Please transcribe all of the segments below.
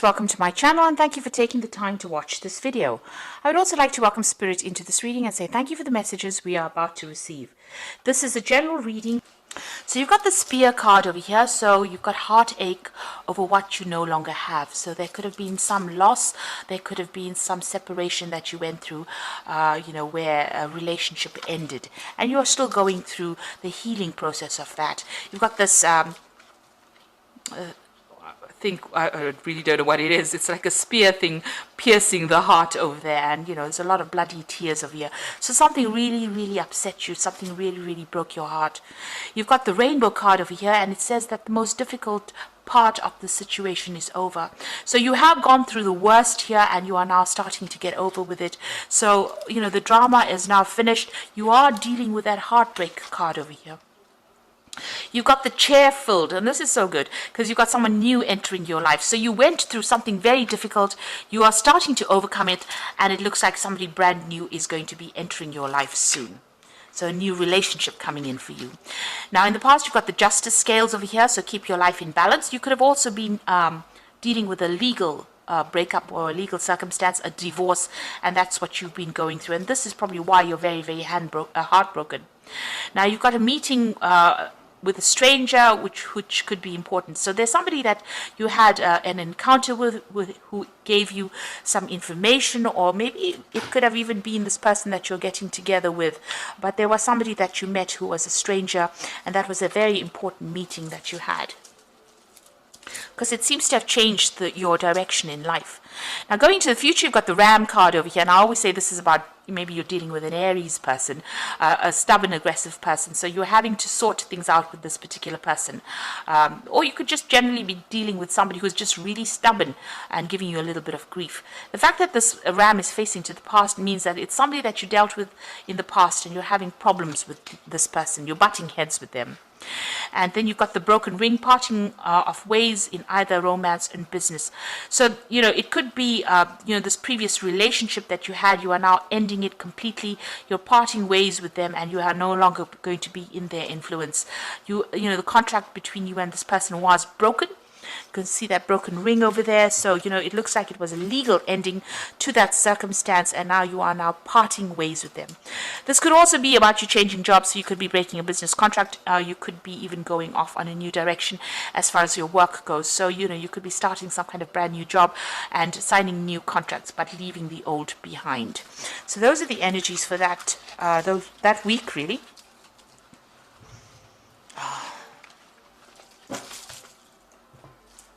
Welcome to my channel and thank you for taking the time to watch this video. I would also like to welcome Spirit into this reading and say thank you for the messages we are about to receive. This is a general reading. So you've got the Spear card over here, so you've got heartache over what you no longer have. So there could have been some loss, there could have been some separation that you went through, where a relationship ended. And you're still going through the healing process of that. You've got this I really don't know what it is. It's like a spear thing piercing the heart over there, and there's a lot of bloody tears over here. So something really upset you, something really broke your heart. You've got the Rainbow card over here, and it says that the most difficult part of the situation is over. So you have gone through the worst here and you are now starting to get over with it. So the drama is now finished. You are dealing with that heartbreak card over here. You've got the chair filled, and this is so good because you've got someone new entering your life. So you went through something very difficult, you are starting to overcome it, and it looks like somebody brand new is going to be entering your life soon. So a new relationship coming in for you. Now in the past you've got the Justice scales over here, so keep your life in balance. You could have also been dealing with a legal breakup or a legal circumstance, a divorce, and that's what you've been going through, and this is probably why you're very heartbroken. Now you've got a meeting with a stranger, which could be important. So there's somebody that you had an encounter with who gave you some information, or maybe it could have even been this person that you're getting together with. But there was somebody that you met who was a stranger, and that was a very important meeting that you had, because it seems to have changed your direction in life. Now going to the future, you've got the Ram card over here, and I always say this is about maybe you're dealing with an Aries person, a stubborn, aggressive person, so you're having to sort things out with this particular person. Or you could just generally be dealing with somebody who's just really stubborn and giving you a little bit of grief. The fact that this Ram is facing to the past means that it's somebody that you dealt with in the past and you're having problems with this person, you're butting heads with them. And then you've got the Broken Ring, parting of ways in either romance and business. So it could be this previous relationship that you had, you are now ending it completely, you're parting ways with them, and you are no longer going to be in their influence. The contract between you and this person was broken. You can see that broken ring over there. So it looks like it was a legal ending to that circumstance, and now you are parting ways with them. This could also be about you changing jobs, so you could be breaking a business contract. You could be even going off on a new direction as far as your work goes. So you could be starting some kind of brand new job and signing new contracts, but leaving the old behind. So those are the energies for that week, really.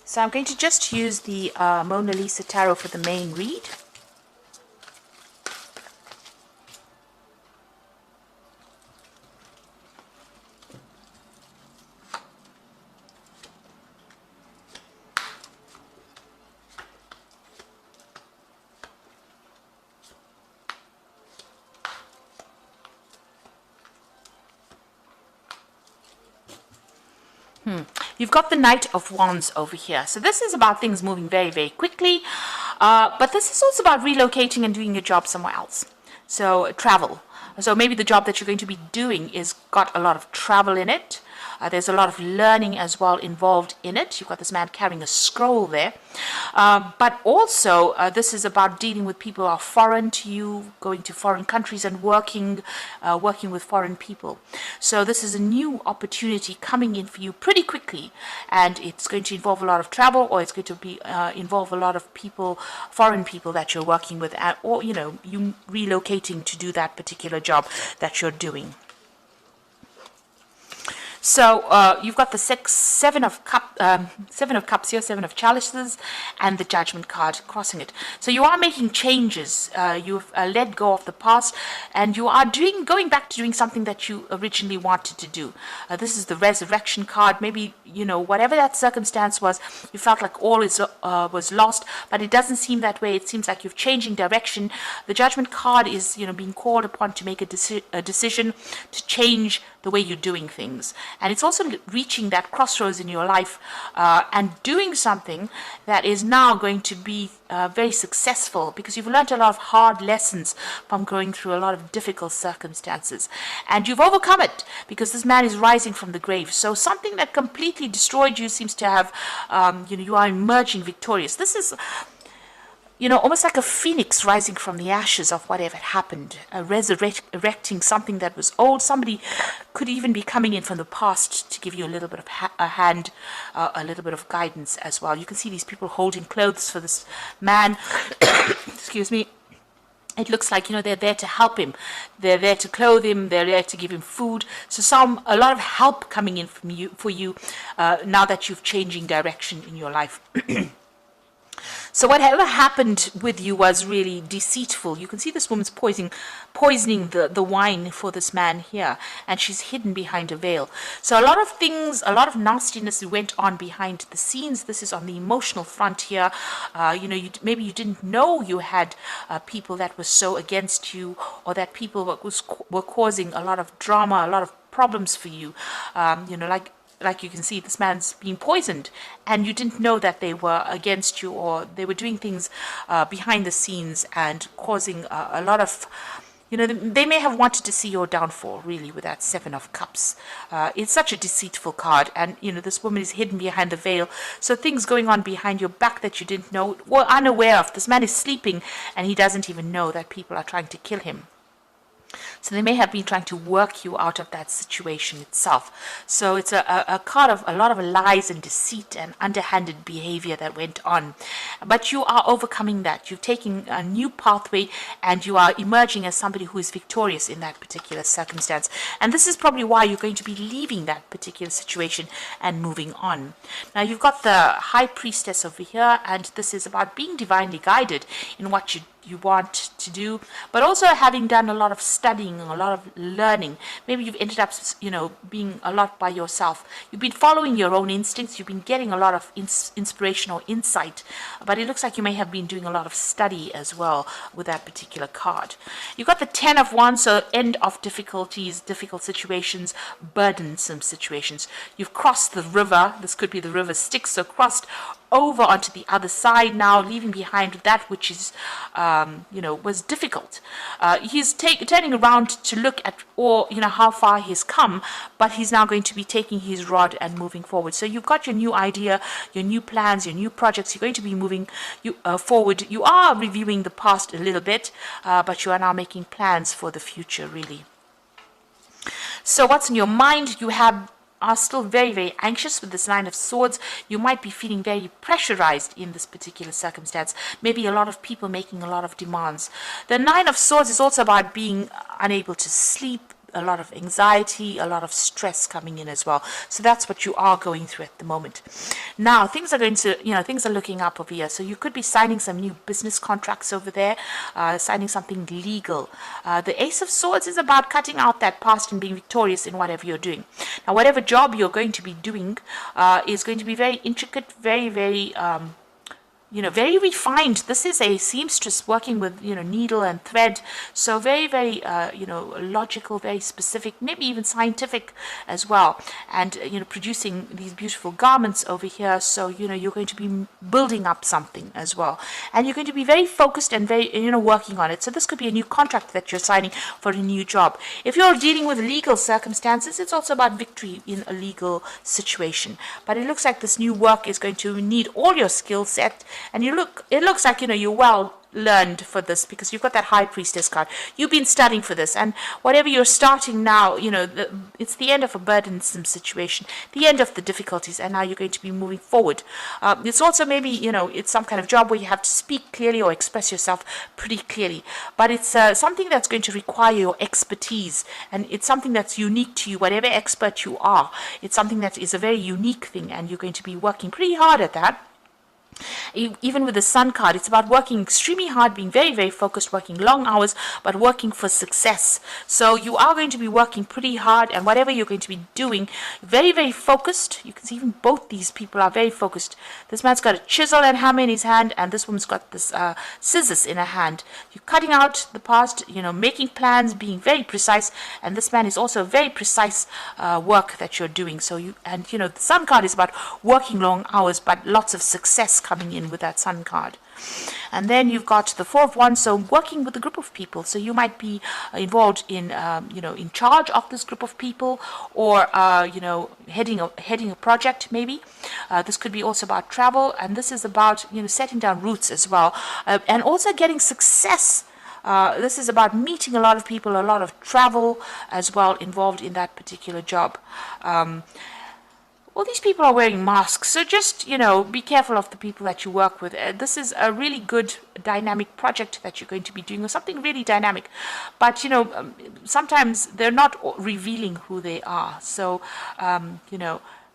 So I'm going to just use the Mona Lisa Tarot for the main read. You've got the Knight of Wands over here. So this is about things moving very quickly. But this is also about relocating and doing your job somewhere else. So travel. So maybe the job that you're going to be doing is got a lot of travel in it. There's a lot of learning as well involved in it. You've got this man carrying a scroll there. But also, this is about dealing with people who are foreign to you, going to foreign countries and working with foreign people. So this is a new opportunity coming in for you pretty quickly. And it's going to involve a lot of travel, or it's going to be involve a lot of people, foreign people that you're working with, or, you relocating to do that particular job that you're doing. So you've got the Seven of Cups here, Seven of Chalices, and the Judgment card crossing it. So you are making changes. You've let go of the past, and you are going back to doing something that you originally wanted to do. This is the Resurrection card. Maybe whatever that circumstance was, you felt like all was lost, but it doesn't seem that way. It seems like you're changing direction. The Judgment card is being called upon to make a decision to change the way you're doing things. And it's also reaching that crossroads in your life and doing something that is now going to be very successful, because you've learned a lot of hard lessons from going through a lot of difficult circumstances. And you've overcome it, because this man is rising from the grave. So something that completely destroyed you seems to have, you are emerging victorious. This is, almost like a phoenix rising from the ashes of whatever had happened, resurrecting something that was old. Somebody could even be coming in from the past to give you a little bit of a hand, a little bit of guidance as well. You can see these people holding clothes for this man. Excuse me. It looks like, they're there to help him. They're there to clothe him. They're there to give him food. So a lot of help coming in for you now that you've changing direction in your life. So whatever happened with you was really deceitful. You can see this woman's poisoning the wine for this man here, and she's hidden behind a veil. So a lot of things, a lot of nastiness went on behind the scenes. This is on the emotional front here. Maybe you didn't know you had people that were so against you, or that people were causing a lot of drama, a lot of problems for you. Like you can see, this man's being poisoned, and you didn't know that they were against you, or they were doing things behind the scenes and causing a lot of, they may have wanted to see your downfall, really, with that Seven of Cups. It's such a deceitful card, and, this woman is hidden behind the veil. So things going on behind your back that you didn't know, or unaware of. This man is sleeping, and he doesn't even know that people are trying to kill him. So they may have been trying to work you out of that situation itself. So it's a card of a lot of lies and deceit and underhanded behavior that went on. But you are overcoming that. You've taken a new pathway, and you are emerging as somebody who is victorious in that particular circumstance. And this is probably why you're going to be leaving that particular situation and moving on. Now, you've got the High Priestess over here, and this is about being divinely guided in what you want to do, but also having done a lot of studying, a lot of learning. Maybe you've ended up, being a lot by yourself. You've been following your own instincts. You've been getting a lot of inspiration or insight, but it looks like you may have been doing a lot of study as well with that particular card. You've got the Ten of Wands, so end of difficulties, difficult situations, burdensome situations. You've crossed the river. This could be the river Styx, so crossed over onto the other side now, leaving behind that which is, was difficult. He's turning around to look at how far he's come, but he's now going to be taking his rod and moving forward. So you've got your new idea, your new plans, your new projects. You're going to be moving forward. You are reviewing the past a little bit, but you are now making plans for the future, really. So what's in your mind? You are still very, very anxious with this Nine of Swords. You might be feeling very pressurized in this particular circumstance. Maybe a lot of people making a lot of demands. The Nine of Swords is also about being unable to sleep, a lot of anxiety, a lot of stress coming in as well. So that's what you are going through at the moment. Now, things are looking up over here. So you could be signing some new business contracts over there, signing something legal. The Ace of Swords is about cutting out that past and being victorious in whatever you're doing. Now, whatever job you're going to be doing is going to be very intricate, very, very very refined. This is a seamstress working with, needle and thread. So very, very, logical, very specific, maybe even scientific as well. And, producing these beautiful garments over here. So, you're going to be building up something as well. And you're going to be very focused and very, working on it. So this could be a new contract that you're signing for a new job. If you're dealing with legal circumstances, it's also about victory in a legal situation. But it looks like this new work is going to need all your skill set. And it looks like, you're well learned for this, because you've got that High Priestess card. You've been studying for this, and whatever you're starting now, it's the end of a burdensome situation, the end of the difficulties, and now you're going to be moving forward. It's also maybe, it's some kind of job where you have to speak clearly or express yourself pretty clearly, but it's something that's going to require your expertise, and it's something that's unique to you, whatever expert you are. It's something that is a very unique thing, and you're going to be working pretty hard at that. Even with the sun card, it's about working extremely hard, being very, very focused, working long hours, but working for success. So you are going to be working pretty hard, and whatever you're going to be doing, very, very focused. You can see even both these people are very focused. This man's got a chisel and hammer in his hand, and this woman's got this scissors in her hand. You're cutting out the past, making plans, being very precise, and this man is also very precise work that you're doing. So the sun card is about working long hours, but lots of success coming in with that sun card. And then you've got the Four of Wands, so working with a group of people. So you might be involved in, in charge of this group of people, or heading a project maybe. This could be also about travel, and this is about setting down roots as well, and also getting success. This is about meeting a lot of people, a lot of travel as well involved in that particular job. All these people are wearing masks, so just, be careful of the people that you work with. This is a really good dynamic project that you're going to be doing, or something really dynamic. But, sometimes they're not revealing who they are. So,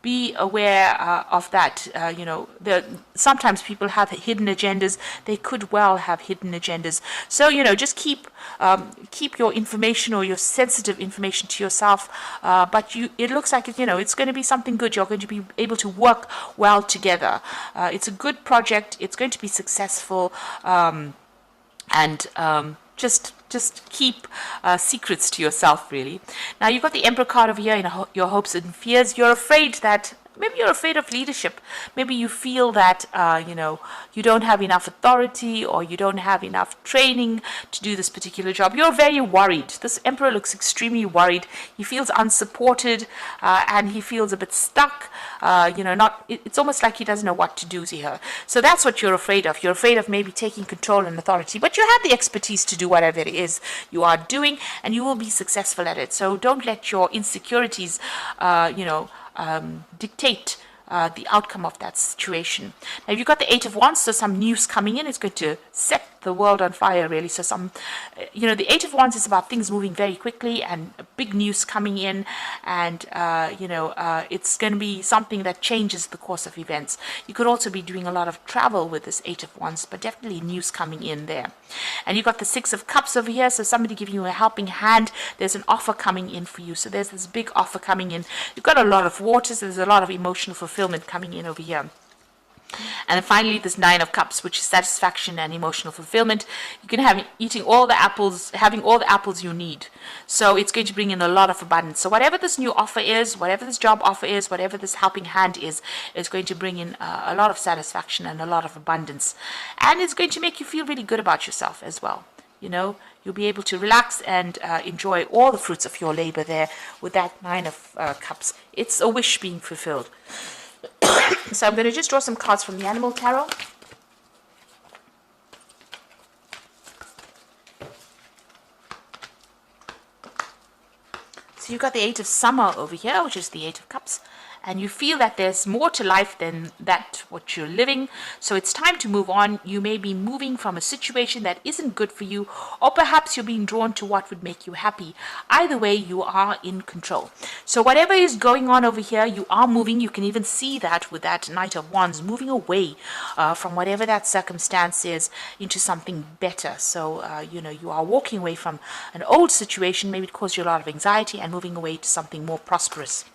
be aware of that. Sometimes people have hidden agendas. They could well have hidden agendas. So, just keep your information or your sensitive information to yourself. But it looks like it's going to be something good. You're going to be able to work well together. It's a good project. It's going to be successful. Just keep secrets to yourself, really. Now, you've got the Emperor card over here in your hopes and fears. You're afraid that maybe you're afraid of leadership. Maybe you feel that, you don't have enough authority, or you don't have enough training to do this particular job. You're very worried. This Emperor looks extremely worried. He feels unsupported, and he feels a bit stuck. It's almost like he doesn't know what to do here. So that's what you're afraid of. You're afraid of maybe taking control and authority, but you have the expertise to do whatever it is you are doing, and you will be successful at it. So don't let your insecurities, dictate the outcome of that situation. Now, you've got the Eight of Wands, so some news coming in. It's going to set the world on fire, really. So the Eight of Wands is about things moving very quickly and big news coming in, and it's going to be something that changes the course of events. You could also be doing a lot of travel with this Eight of Wands, but definitely news coming in there. And you've got the Six of Cups over here, so somebody giving you a helping hand. There's an offer coming in for you, so there's this big offer coming in. You've got a lot of waters. There's a lot of emotional fulfillment coming in over here. And then finally, this Nine of Cups, which is satisfaction and emotional fulfillment. You can have having all the apples you need. So it's going to bring in a lot of abundance. So whatever this new offer is, whatever this job offer is, whatever this helping hand is going to bring in a lot of satisfaction and a lot of abundance. And it's going to make you feel really good about yourself as well. You'll be able to relax and enjoy all the fruits of your labor there with that Nine of Cups. It's a wish being fulfilled. So I'm going to just draw some cards from the Animal Tarot. So you've got the Eight of Summer over here, which is the Eight of Cups. And you feel that there's more to life than that what you're living. So it's time to move on. You may be moving from a situation that isn't good for you, or perhaps you're being drawn to what would make you happy. Either way, you are in control. So whatever is going on over here, you are moving. You can even see that with that Knight of Wands, moving away from whatever that circumstance is into something better. So, you are walking away from an old situation, maybe it caused you a lot of anxiety, and moving away to something more prosperous.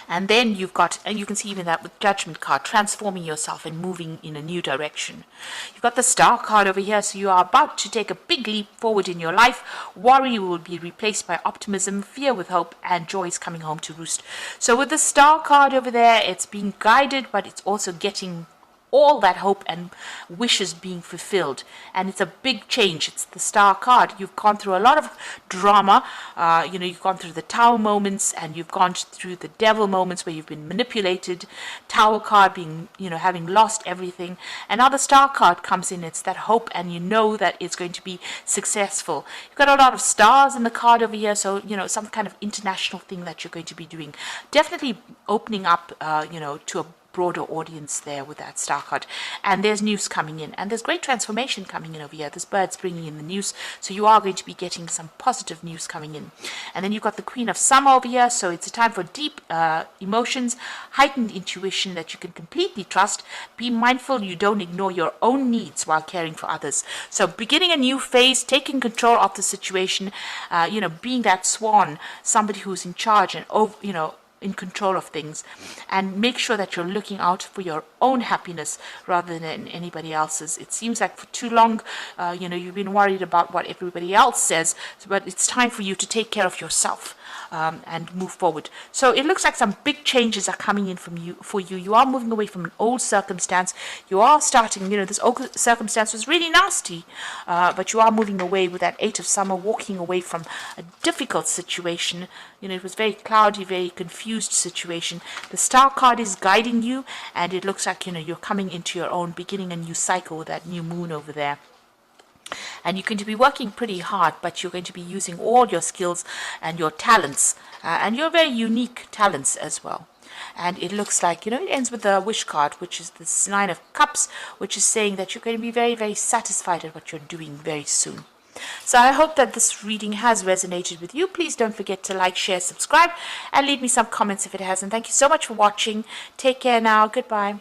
And then you've got, and you can see even that with Judgment card, transforming yourself and moving in a new direction. You've got the Star card over here, so you are about to take a big leap forward in your life. Worry will be replaced by optimism, fear with hope, and joy is coming home to roost. So with the Star card over there, it's being guided, but it's also getting all that hope and wishes being fulfilled, and it's a big change. It's the Star card. You've gone through a lot of drama. You've gone through the Tower moments, and you've gone through the Devil moments where you've been manipulated. Tower card being, having lost everything, and now the Star card comes in. It's that hope, and you know that it's going to be successful. You've got a lot of stars in the card over here, so some kind of international thing that you're going to be doing. Definitely opening up, to a broader audience there with that star card. And there's news coming in, and there's great transformation coming in over here. This bird's bringing in the news, so you are going to be getting some positive news coming in. And then you've got the Queen of Summer over here, so it's a time for deep emotions, heightened intuition that you can completely trust. Be mindful you don't ignore your own needs while caring for others. So beginning a new phase, taking control of the situation, being that swan, somebody who's in charge and in control of things, and make sure that you're looking out for your own happiness rather than anybody else's. It seems like for too long, you've been worried about what everybody else says, but it's time for you to take care of yourself and move forward. So it looks like some big changes are coming in for you. You are moving away from an old circumstance. You are starting, this old circumstance was really nasty, but you are moving away with that Eight of Summer, walking away from a difficult situation. It was very cloudy, very confused situation. The Star card is guiding you, and it looks like, you're coming into your own, beginning a new cycle with that new moon over there. And you're going to be working pretty hard, but you're going to be using all your skills and your talents, and your very unique talents as well. And it looks like, it ends with the Wish card, which is this Nine of Cups, which is saying that you're going to be very, very satisfied at what you're doing very soon. So I hope that this reading has resonated with you. Please don't forget to like, share, subscribe, and leave me some comments if it has. And thank you so much for watching. Take care now. Goodbye.